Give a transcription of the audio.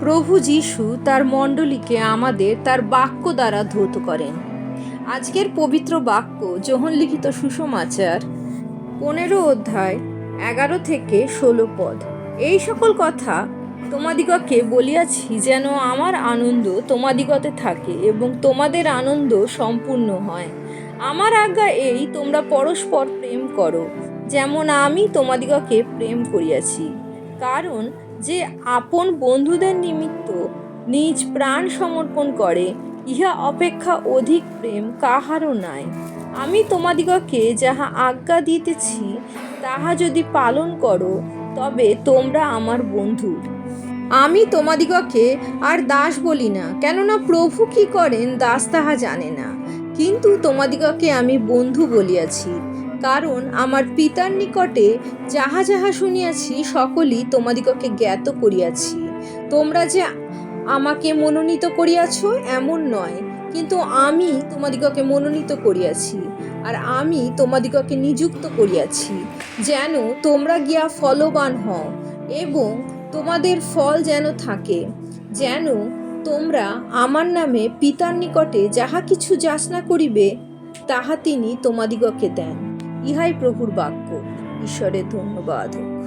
প্রভু যীশু তার মণ্ডলীকে আমাদের তার বাক্য দ্বারা ধৌত করেন। আজকের পবিত্র বাক্য যোহন লিখিত সুসমাচার 15 অধ্যায় 11 থেকে 16 পদ। এই সকল কথা তোমাদিগকে বলিয়াছি যেন আমার আনন্দ তোমাদিগতে থাকে এবং তোমাদের আনন্দ সম্পূর্ণ হয়। আমার আজ্ঞা এই, তোমরা পরস্পর প্রেম করো, যেমন আমি তোমাদিগকে প্রেম করিয়াছি। কারণ যে আপন বন্ধুদের নিমিত্ত নিজ প্রাণ সমর্পণ করে, ইহা অপেক্ষা অধিক প্রেম কাহারও নাই। আমি তোমাদিগকে যাহা আজ্ঞা দিতেছি তাহা যদি পালন করো, তবে তোমরা আমার বন্ধু। আমি তোমাদিগকে আর দাস বলি না, কেননা প্রভু কি করেন দাস তাহা জানে না, কিন্তু তোমাদিগকে আমি বন্ধু বলিয়াছি। কারণ আমার পিতার নিকটে যাহা যাহা শুনিয়াছি সকলই তোমাদিগকে জ্ঞাত করিয়াছি। তোমরা যে আমাকে মনোনীত করিয়াছ এমন নয়, কিন্তু আমি তোমাদিগকে মনোনীত করিয়াছি, আর আমি তোমাদিগকে নিযুক্ত করিয়াছি, যেন তোমরা গিয়া ফলবান হও এবং তোমাদের ফল যেন থাকে, যেন তোমরা আমার নামে পিতার নিকটে যাহা কিছু যাচনা করিবে তাহা তিনি তোমাদিগকে দেন। ইহাই প্রভুর বাক্য। ঈশ্বরের ধন্যবাদ হোক।